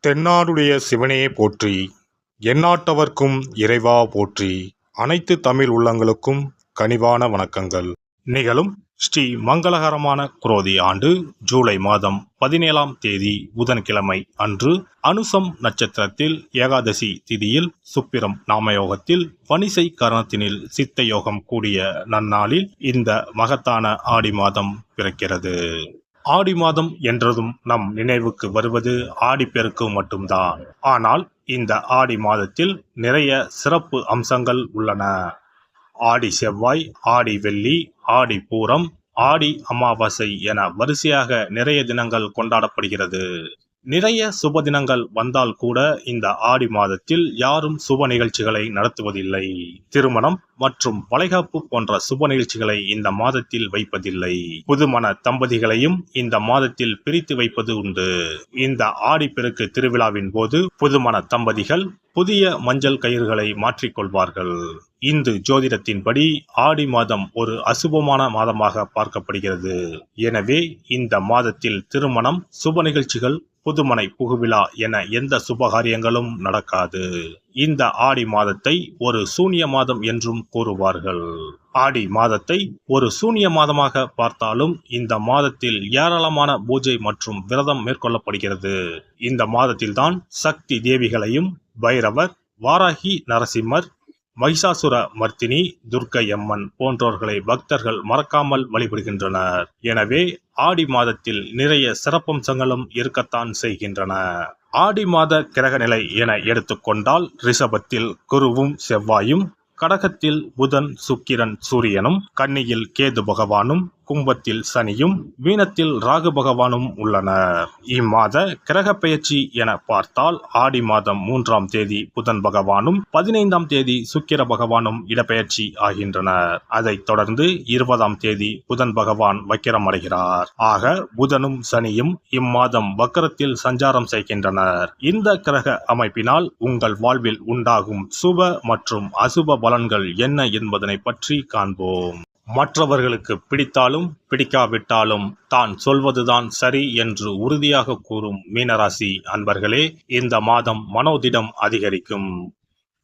தென்னாடுடைய சிவனே போற்றி, எந்நாட்டவர்க்கும் இறைவா போற்றி. அனைத்து தமிழ் உள்ளங்களுக்கும் கனிவான வணக்கங்கள். நிகழும் ஸ்ரீ மங்களகரமான குரோதி ஆண்டு ஜூலை மாதம் 17ஆம் தேதி புதன்கிழமை அன்று அனுசம் நட்சத்திரத்தில் ஏகாதசி திதியில் சுப்பிரம் நாமயோகத்தில் வணிசை கரணத்தினில் சித்த யோகம் கூடிய நன்னாளில் இந்த மகத்தான ஆடி மாதம் பிறக்கிறது. ஆடி மாதம் என்றதும் நம் நினைவுக்கு வருவது ஆடிப்பெருக்கு மட்டும்தான். ஆனால் இந்த ஆடி மாதத்தில் நிறைய சிறப்பு அம்சங்கள் உள்ளன. ஆடி செவ்வாய், ஆடி வெள்ளி, ஆடி பூரம், ஆடி அமாவாசை என வரிசையாக நிறைய தினங்கள் கொண்டாடப்படுகிறது. நிறைய சுப தினங்கள் வந்தால் கூட இந்த ஆடி மாதத்தில் யாரும் சுப நிகழ்ச்சிகளை நடத்துவதில்லை. திருமணம் மற்றும் வளைகாப்பு போன்ற சுப நிகழ்ச்சிகளை இந்த மாதத்தில் வைப்பதில்லை. புதுமண தம்பதிகளையும் இந்த மாதத்தில் பிரித்து வைப்பது உண்டு. இந்த ஆடிப்பெருக்கு திருவிழாவின் போது புதுமண தம்பதிகள் புதிய மஞ்சள் கயிறுகளை மாற்றிக்கொள்வார்கள். இந்து ஜோதிடத்தின்படி ஆடி மாதம் ஒரு அசுபமான மாதமாக பார்க்கப்படுகிறது. எனவே இந்த மாதத்தில் திருமணம், சுப நிகழ்ச்சிகள், புதுமனை புகுவிழா என எந்த சுபகாரியங்களும் நடக்காது. இந்த ஆடி மாதத்தை ஒரு சூனிய மாதம் என்றும் கூறுவார்கள். ஆடி மாதத்தை ஒரு சூனிய மாதமாக பார்த்தாலும் இந்த மாதத்தில் ஏராளமான பூஜை மற்றும் விரதம் மேற்கொள்ளப்படுகிறது. இந்த மாதத்தில்தான் சக்தி தேவிகளையும் பைரவர், வாராகி, நரசிம்மர், மகிஷாசுர மர்த்தினி, துர்க்கை அம்மன் போன்றோர்களை பக்தர்கள் மறக்காமல் வழிபடுகின்றனர். எனவே ஆடி மாதத்தில் நிறைய சிறப்பம்சங்களும் இருக்கத்தான் செய்கின்றன. ஆடி மாத கிரகநிலை என எடுத்துக்கொண்டால் ரிஷபத்தில் குருவும் செவ்வாயும், கடகத்தில் புதன், சுக்கிரன், சூரியனும், கன்னியில் கேது பகவானும், கும்பத்தில் சனியும், மீனத்தில் ராகு பகவானும் உள்ளனர். இம்மாத கிரக பெயர்ச்சி என பார்த்தால் ஆடி மாதம் 3ஆம் தேதி புதன் பகவானும் 15ஆம் தேதி சுக்கிர பகவானும் இடப்பெயர்ச்சி ஆகின்றனர். அதைத் தொடர்ந்து 20ஆம் தேதி புதன் பகவான் வக்கிரம் அடைகிறார். ஆக புதனும் சனியும் இம்மாதம் வக்கரத்தில் சஞ்சாரம் செய்கின்றனர். இந்த கிரக அமைப்பினால் உங்கள் வாழ்வில் உண்டாகும் சுப மற்றும் அசுப பலன்கள் என்ன என்பதனை பற்றி காண்போம். மற்றவர்களுக்கு பிடித்தாலும் பிடிக்காவிட்டாலும் தான் சொல்வதுதான் சரி என்று உறுதியாக கூறும் மீனராசி அன்பர்களே, இந்த மாதம் மனோதிடம் அதிகரிக்கும்.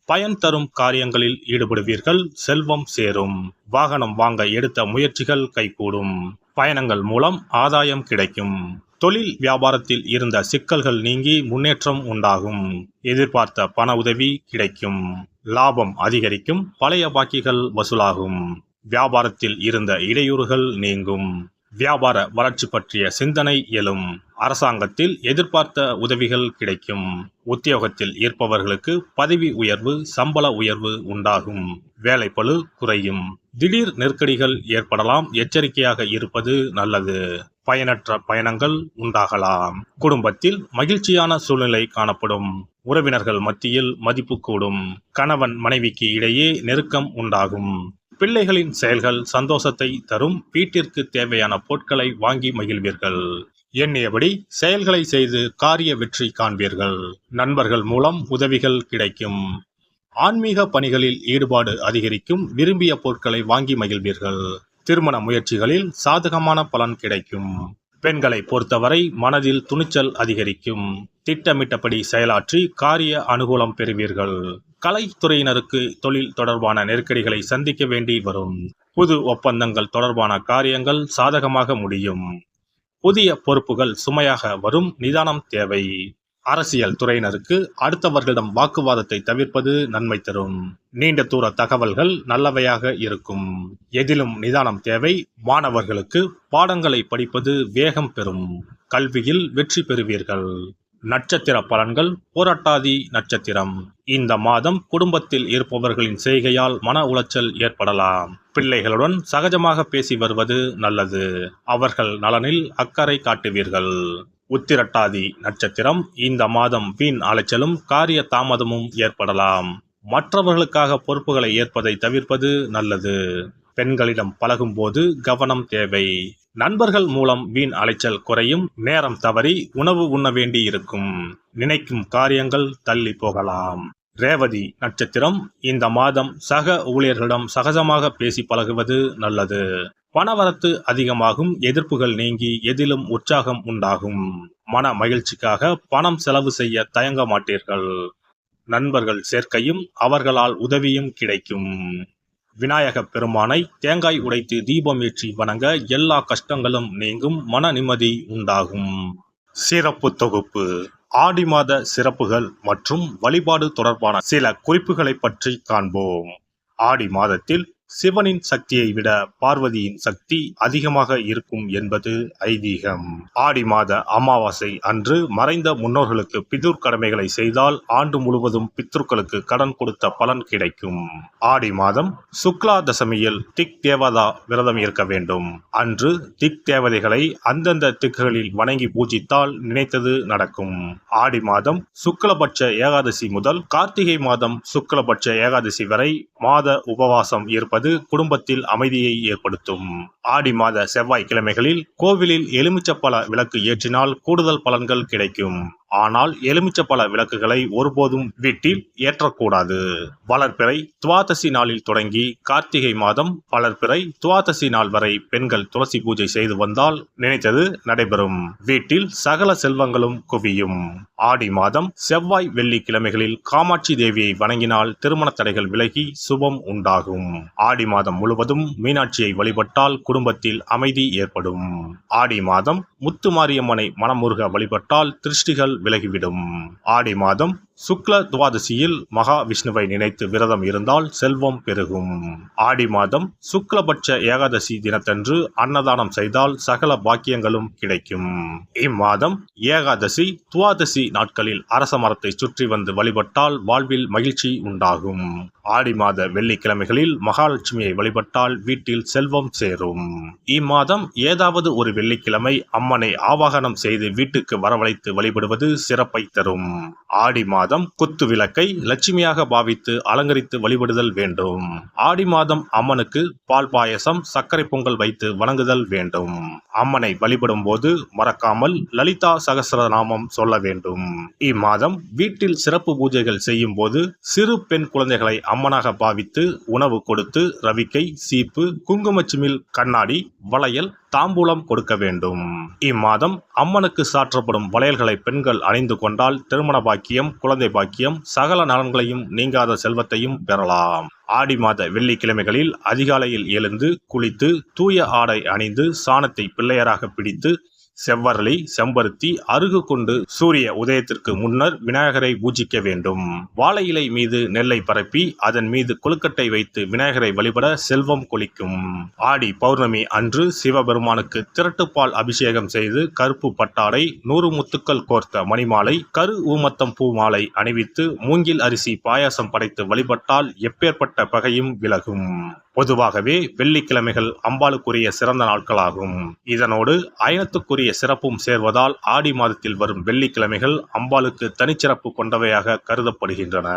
பயன் தரும் காரியங்களில் ஈடுபடுவீர்கள். செல்வம் சேரும். வாகனம் வாங்க எடுத்த முயற்சிகள் கைகூடும். பயணங்கள் மூலம் ஆதாயம் கிடைக்கும். தொழில் வியாபாரத்தில் இருந்த சிக்கல்கள் நீங்கி முன்னேற்றம் உண்டாகும். எதிர்பார்த்த பண உதவி கிடைக்கும். லாபம் அதிகரிக்கும். பழைய பாக்கிகள் வசூலாகும். வியாபாரத்தில் இருந்த இடையூறுகள் நீங்கும். வியாபார வளர்ச்சி பற்றிய சிந்தனை எழும். அரசாங்கத்தில் எதிர்பார்த்த உதவிகள் கிடைக்கும். உத்தியோகத்தில் இருப்பவர்களுக்கு பதவி உயர்வு, சம்பள உயர்வு உண்டாகும். வேலைப்பளு குறையும். திடீர் நெருக்கடிகள் ஏற்படலாம். எச்சரிக்கையாக இருப்பது நல்லது. பயனற்ற பயணங்கள் உண்டாகலாம். குடும்பத்தில் மகிழ்ச்சியான சூழ்நிலை காணப்படும். உறவினர்கள் மத்தியில் மதிப்பு கூடும். கணவன் மனைவிக்கு இடையே நெருக்கம் உண்டாகும். பிள்ளைகளின் செயல்கள் சந்தோஷத்தை தரும். வீட்டிற்கு தேவையான பொருட்களை வாங்கி மகிழ்வீர்கள். எண்ணியபடி செயல்களை செய்து காரிய வெற்றி காண்பீர்கள். நண்பர்கள் மூலம் உதவிகள் கிடைக்கும். ஆன்மீக பணிகளில் ஈடுபாடு அதிகரிக்கும். விரும்பிய பொருட்களை வாங்கி மகிழ்வீர்கள். திருமண முயற்சிகளில் சாதகமான பலன் கிடைக்கும். பெண்களை பொறுத்தவரை மனதில் துணிச்சல் அதிகரிக்கும். திட்டமிட்டபடி செயலாற்றி காரிய அனுகூலம் பெறுவீர்கள். கலைத்துறையினருக்கு தொழில் தொடர்பான நெருக்கடிகளை சந்திக்க வேண்டி வரும். புது ஒப்பந்தங்கள் தொடர்பான காரியங்கள் சாதகமாக முடியும். புதிய பொறுப்புகள் சுமையாக வரும். நிதானம் தேவை. அரசியல் துறையினருக்கு அடுத்தவர்களிடம் வாக்குவாதத்தை தவிர்ப்பது நன்மை தரும். நீண்ட தூர தகவல்கள் நல்லவையாக இருக்கும். எதிலும் நிதானம் தேவை. மாணவர்களுக்கு பாடங்களை படிப்பது வேகம் பெறும். கல்வியில் வெற்றி பெறுவீர்கள். நட்சத்திர பலன்கள். புரட்டாதி நட்சத்திரம். இந்த மாதம் குடும்பத்தில் இருப்பவர்களின் செய்கையால் மன உளைச்சல் ஏற்படலாம். பிள்ளைகளுடன் சகஜமாக பேசி வருவது நல்லது. அவர்கள் நலனில் அக்கறை காட்டுவீர்கள். உத்திரட்டாதி நட்சத்திரம். இந்த மாதம் வீண் அலைச்சலும் காரிய தாமதமும் ஏற்படலாம். மற்றவர்களுக்காக பொறுப்புகளை ஏற்பதை தவிர்ப்பது நல்லது. பெண்களிடம் பழகும் போது கவனம் தேவை. நண்பர்கள் மூலம் வீண் அலைச்சல் குறையும். நேரம் தவறி உணவு உண்ண வேண்டி இருக்கும். நினைக்கும் காரியங்கள் தள்ளி போகலாம். ரேவதி நட்சத்திரம். இந்த மாதம் சக ஊழியர்களிடம் சகஜமாக பேசி பழகுவது நல்லது. பணவரத்து அதிகமாகும், எதிர்ப்புகள் நீங்கி எதிலும் உற்சாகம் உண்டாகும். மன மகிழ்ச்சிக்காக பணம் செலவு செய்ய தயங்க மாட்டீர்கள். நண்பர்கள் சேர்க்கையும் அவர்களால் உதவியும் கிடைக்கும். விநாயகப் பெருமானை தேங்காய் உடைத்து தீபம் ஏற்றி வணங்க எல்லா கஷ்டங்களும் நீங்கும், மன நிம்மதி உண்டாகும். சிறப்பு தொகுப்பு. ஆடி மாத சிறப்புகள் மற்றும் வழிபாடு தொடர்பான சில குறிப்புகளை பற்றி காண்போம். ஆடி மாதத்தில் சிவனின் சக்தியை விட பார்வதியின் சக்தி அதிகமாக இருக்கும் என்பது ஐதீகம். ஆடி மாத அமாவாசை அன்று மறைந்த முன்னோர்களுக்கு பிதுர் கடமைகளை செய்தால் ஆண்டு முழுவதும் பித்ருக்களுக்கு கடன் கொடுத்த பலன் கிடைக்கும். ஆடி மாதம் சுக்லா தசமியில் திக் தேவதா விரதம் இருக்க வேண்டும். அன்று திக் தேவதைகளை அந்தந்த திக்குகளில் வணங்கி பூஜித்தால் நினைத்தது நடக்கும். ஆடி மாதம் சுக்லபட்ச ஏகாதசி முதல் கார்த்திகை மாதம் சுக்லபட்ச ஏகாதசி வரை மாத உபவாசம் இருப்பது குடும்பத்தில் அமைதியை ஏற்படுத்தும். ஆடி மாத செவ்வாய்க்கிழமைகளில் கோவிலில் எலுமிச்சப்பழ விளக்கு ஏற்றினால் கூடுதல் பலன்கள் கிடைக்கும். ஆனால் எலுமிச்சப்பழ விளக்குகளை ஒருபோதும் வீட்டில் ஏற்றக்கூடாது. வளர்பிறை துவாதசி நாளில் தொடங்கி கார்த்திகை மாதம் வளர்பிறை துவாதசி நாள் வரை பெண்கள் துளசி பூஜை செய்து வந்தால் நினைத்தது நடைபெறும். வீட்டில் சகல செல்வங்களும் குவியும். ஆடி மாதம் செவ்வாய் வெள்ளிக்கிழமைகளில் காமாட்சி தேவியை வணங்கினால் திருமண தடைகள் விலகி சுபம் உண்டாகும். ஆடி மாதம் முழுவதும் மீனாட்சியை வழிபட்டால் குடும்பத்தில் அமைதி ஏற்படும். ஆடி மாதம் முத்துமாரியம்மனை மனமுருக வழிபட்டால் திருஷ்டிகள் விலகிவிடும். ஆடி மாதம் சுக்ல துவாதசியில் மகா விஷ்ணுவை நினைத்து விரதம் இருந்தால் செல்வம் பெருகும். ஆடி மாதம் சுக்லபட்ச ஏகாதசி தினத்தன்று அன்னதானம் செய்தால் சகல பாக்கியங்களும் கிடைக்கும். இம்மாதம் ஏகாதசி துவாதசி நாட்களில் அரச மரத்தை சுற்றி வந்து வழிபட்டால் வாழ்வில் மகிழ்ச்சி உண்டாகும். ஆடி மாத வெள்ளிக்கிழமைகளில் மகாலட்சுமியை வழிபட்டால் வீட்டில் செல்வம் சேரும். இம்மாதம் ஏதாவது ஒரு வெள்ளிக்கிழமை அம்மனை ஆவாகனம் செய்து வீட்டுக்கு வரவழைத்து வழிபடுவது சிறப்பை தரும். ஆடி மாதம் குத்து விளக்கை லட்சுமியாக பாவித்து அலங்கரித்து வழிபடுதல் வேண்டும். ஆடி மாதம் அம்மனுக்கு பால் பாயசம் சர்க்கரை பொங்கல் வைத்து வணங்குதல் வேண்டும். அம்மனை வழிபடும் போது மறக்காமல் லலிதா சகஸ்ரநாமம் சொல்ல வேண்டும். இம்மாதம் வீட்டில் சிறப்பு பூஜைகள் செய்யும் போது சிறு பெண் குழந்தைகளை அம்மனாக பாவித்து உணவு கொடுத்து ரவிக்கை, சீப்பு, குங்குமச்சிமிழ், கண்ணாடி, வளையல், தாம்பூலம் கொடுக்க வேண்டும். இம்மாதம் அம்மனுக்கு சாற்றப்படும் வளையல்களை பெண்கள் அணிந்து கொண்டால் திருமண பாக்கியம், குழந்தை பாக்கியம், சகல நலன்களையும் நீங்காத செல்வத்தையும் பெறலாம். ஆடி மாத வெள்ளிக்கிழமைகளில் அதிகாலையில் எழுந்து குளித்து தூய ஆடை அணிந்து சாணத்தை பிள்ளையராக பிடித்து செவ்வரளி, செம்பருத்தி, அருகு கொண்டு சூரிய உதயத்திற்கு முன்னர் விநாயகரை பூஜிக்க வேண்டும். வாழை இலை மீது நெல்லை பரப்பி அதன் மீது கொழுக்கட்டை வைத்து விநாயகரை வழிபட செல்வம் கொளிக்கும். ஆடி பௌர்ணமி அன்று சிவபெருமானுக்கு திரட்டுப்பால் அபிஷேகம் செய்து கருப்பு பட்டாடை, 100 முத்துக்கள் கோர்த்த மணிமாலை, கரு ஊமத்தம் பூ மாலை அணிவித்து மூங்கில் அரிசி பாயாசம் படைத்து வழிபட்டால் எப்பேற்பட்ட பகையும் விலகும். பொதுவாகவே வெள்ளிக்கிழமைகள் அம்பாளுக்குரிய சிறந்த நாட்களாகும். இதனோடு அயனத்துக்குரிய சிறப்பும் சேர்வதால் ஆடி மாதத்தில் வரும் வெள்ளிக்கிழமைகள் அம்பாளுக்கு தனிச்சிறப்பு கொண்டவையாக கருதப்படுகின்றன.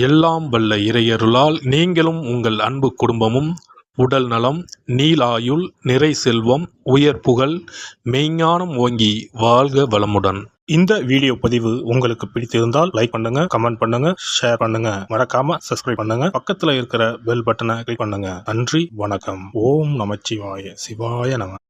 எல்லாம் வல்ல இறையருளால் நீங்களும் உங்கள் அன்பு குடும்பமும் உடல் நலம், நீலாயுள், நிறை செல்வம், உயர் புகழ், மெய்ஞானம் ஓங்கி வாழ்க வளமுடன். இந்த வீடியோ பதிவு உங்களுக்கு பிடித்திருந்தால் லைக் பண்ணுங்க, கமெண்ட் பண்ணுங்க, ஷேர் பண்ணுங்க, மறக்காம சப்ஸ்கிரைப் பண்ணுங்க, பக்கத்துல இருக்கிற பெல் பட்டனை கிளிக் பண்ணுங்க. நன்றி, வணக்கம். ஓம் நமச்சிவாய. சிவாய நம.